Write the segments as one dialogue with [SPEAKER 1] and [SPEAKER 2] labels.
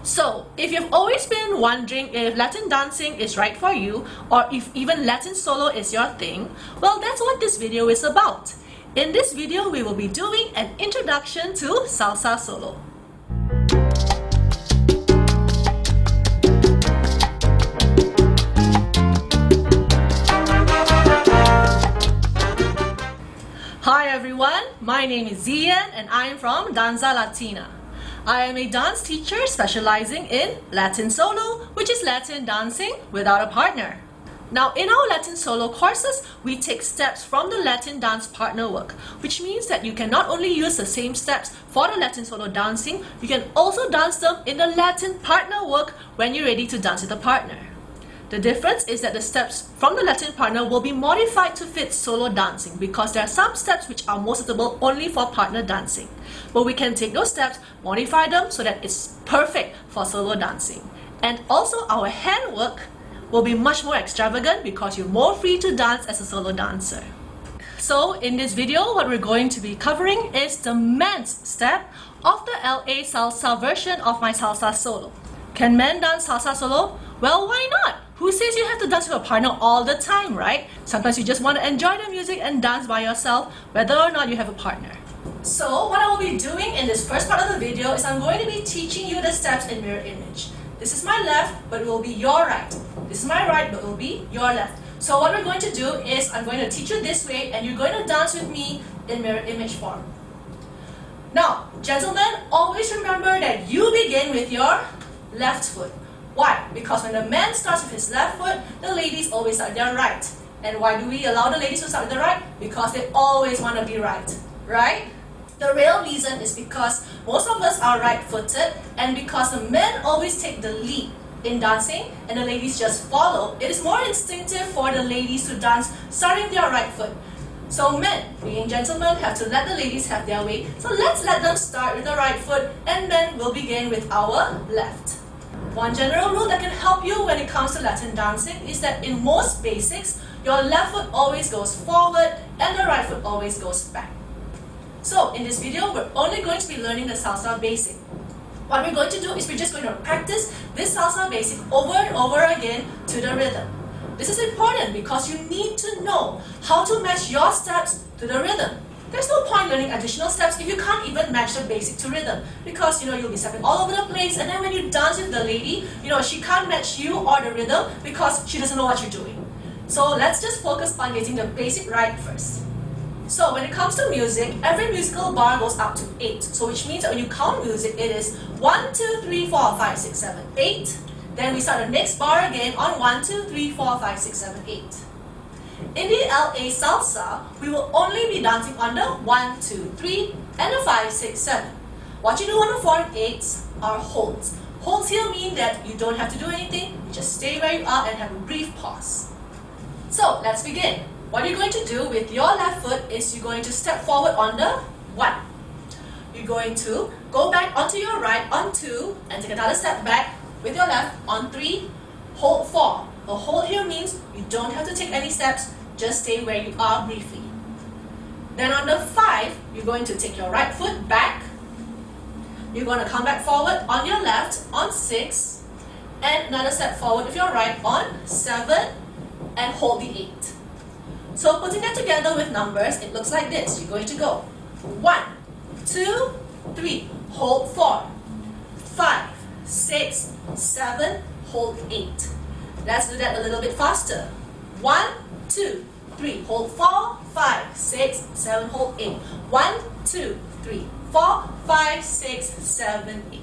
[SPEAKER 1] So, if you've always been wondering if Latin dancing is right for you, or if even Latin solo is your thing, well, that's what this video is about. In this video, we will be doing an introduction to Salsa Solo. Hi everyone, my name is Zian and I am from Danza Latina. I am a dance teacher specializing in Latin solo, which is Latin dancing without a partner. Now, in our Latin solo courses, we take steps from the Latin dance partner work, which means that you can not only use the same steps for the Latin solo dancing, you can also dance them in the Latin partner work when you're ready to dance with a partner. The difference is that the steps from the Latin partner will be modified to fit solo dancing because there are some steps which are more suitable only for partner dancing. But we can take those steps, modify them so that it's perfect for solo dancing. And also our handwork will be much more extravagant because you're more free to dance as a solo dancer. So in this video, what we're going to be covering is the men's step of the LA Salsa version of my Salsa Solo. Can men dance Salsa Solo? Well, why not? Who says you have to dance with a partner all the time, right? Sometimes you just want to enjoy the music and dance by yourself, whether or not you have a partner. So what I will be doing in this first part of the video is I'm going to be teaching you the steps in mirror image. This is my left, but it will be your right. This is my right, but it will be your left. So what we're going to do is I'm going to teach you this way and you're going to dance with me in mirror image form. Now, gentlemen, always remember that you begin with your left foot. Why? Because when the man starts with his left foot, the ladies always start with their right. And why do we allow the ladies to start with the right? Because they always want to be right. Right? The real reason is because most of us are right-footed and because the men always take the lead in dancing and the ladies just follow. It is more instinctive for the ladies to dance starting with their right foot. So men, being gentlemen, have to let the ladies have their way. So let's let them start with the right foot and then we'll begin with our left. One general rule that can help you when it comes to Latin dancing is that in most basics, your left foot always goes forward and the right foot always goes back. So in this video, we're only going to be learning the Salsa Basic. What we're going to do is we're just going to practice this Salsa Basic over and over again to the rhythm. This is important because you need to know how to match your steps to the rhythm. There's no point learning additional steps if you can't even match the basic to rhythm because you'll be stepping all over the place and then when you dance with the lady, she can't match you or the rhythm because she doesn't know what you're doing. So let's just focus on getting the basic right first. So when it comes to music, every musical bar goes up to 8. So which means that when you count music, it is 1, 2, 3, 4, 5, 6, 7, 8. Then we start the next bar again on 1, 2, 3, 4, 5, 6, 7, 8. In the LA Salsa, we will only be dancing on the 1, 2, 3 and the 5, 6, 7. What you do on the 4 and 8s are holds. Holds here mean that you don't have to do anything, you just stay where you are and have a brief pause. So let's begin. What you're going to do with your left foot is you're going to step forward on the 1. You're going to go back onto your right on 2 and take another step back with your left on 3, hold 4. A hold here means you don't have to take any steps, just stay where you are briefly. Then on the 5, you're going to take your right foot back. You're going to come back forward on your left on 6 and another step forward with your right on 7 and hold the 8. So putting that together with numbers, it looks like this. You're going to go 1, 2, 3, hold 4, 5, 6, 7, hold 8. Let's do that a little bit faster. 1, 2, 3, hold 4, 5, 6, 7, hold 8. 1, 2, 3, 4, 5, 6, 7, 8.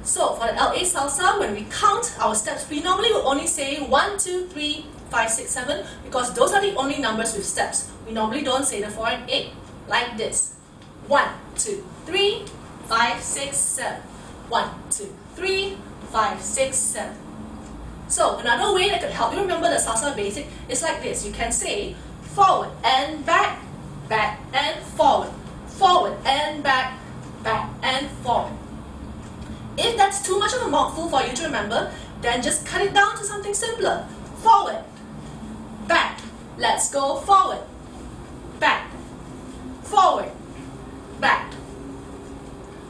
[SPEAKER 1] So for the LA Salsa, when we count our steps, we normally will only say 1, 2, 3, 5, 6, 7 because those are the only numbers with steps. We normally don't say the 4 and 8 like this. 1, 2, 3, 5, 6, 7. 1, 2, 3, 5, 6, 7. So another way that could help you remember the Salsa Basic is like this. You can say forward and back, back and forward, forward and back, back and forward. If that's too much of a mouthful for you to remember, then just cut it down to something simpler. Forward, back, let's go forward, back, forward, back.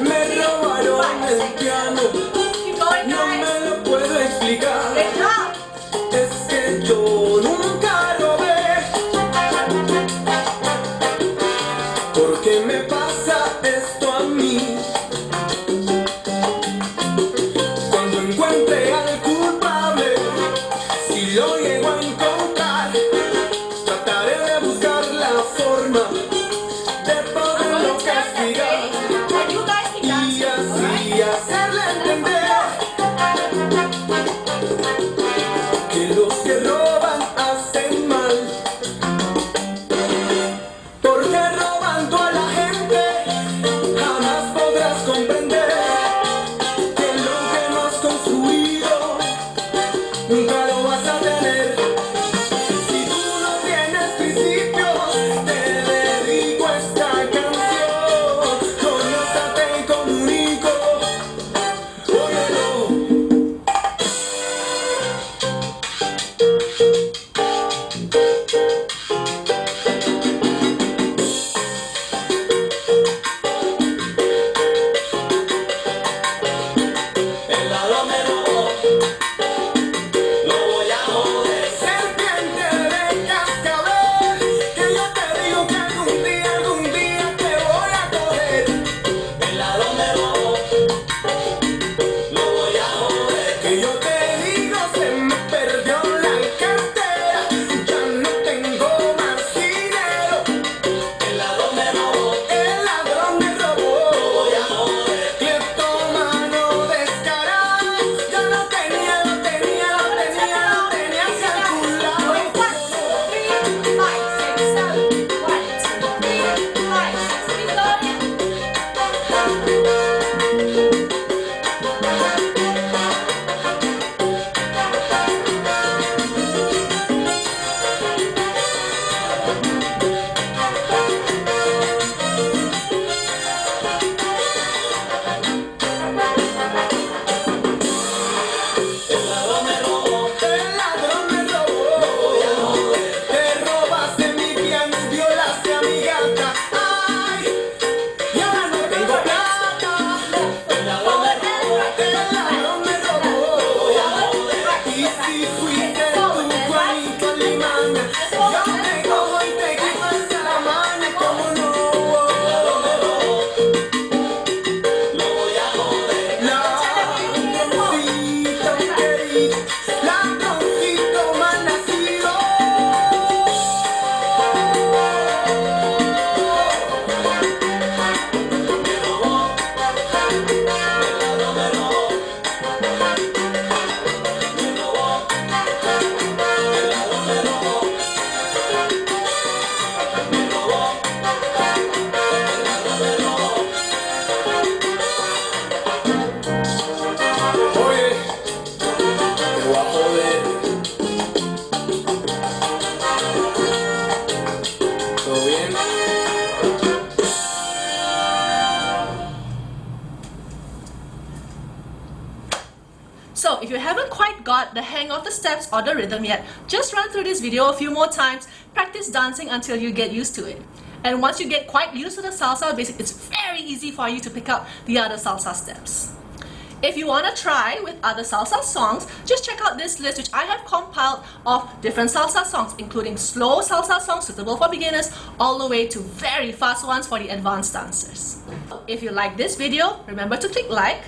[SPEAKER 2] Me robaron el piano, no me lo puedo explicar. Es que yo nunca robé. ¿Por qué me pasa esto a mí? Cuando encuentre al culpable, si lo llego a encontrar, trataré de buscar la forma de poderlo castigar y así hacerle entender que los que roban hacen mal, porque robando a la gente jamás podrás comprender que lo que no has construido nunca lo vas a tener. Si tú no tienes principios, te dedico esta canción. Con esta te comunico, óyelo. El ladrón me robó, lo
[SPEAKER 1] got the hang of the steps or the rhythm yet, just run through this video a few more times, practice dancing until you get used to it. And once you get quite used to the Salsa Basic, it's very easy for you to pick up the other salsa steps. If you want to try with other salsa songs, just check out this list which I have compiled of different salsa songs, including slow salsa songs suitable for beginners all the way to very fast ones for the advanced dancers. If you like this video, remember to click like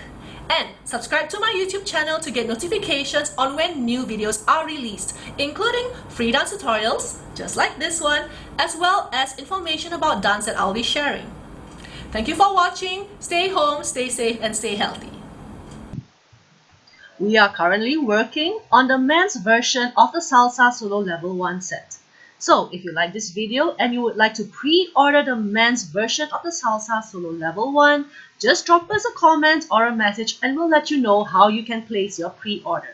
[SPEAKER 1] and subscribe to my YouTube channel to get notifications on when new videos are released, including free dance tutorials, just like this one, as well as information about dance that I'll be sharing. Thank you for watching. Stay home, stay safe, and stay healthy. We are currently working on the men's version of the Salsa Solo Level 1 set. So, if you like this video and you would like to pre-order the men's version of the Salsa Solo Level 1, just drop us a comment or a message and we'll let you know how you can place your pre-order.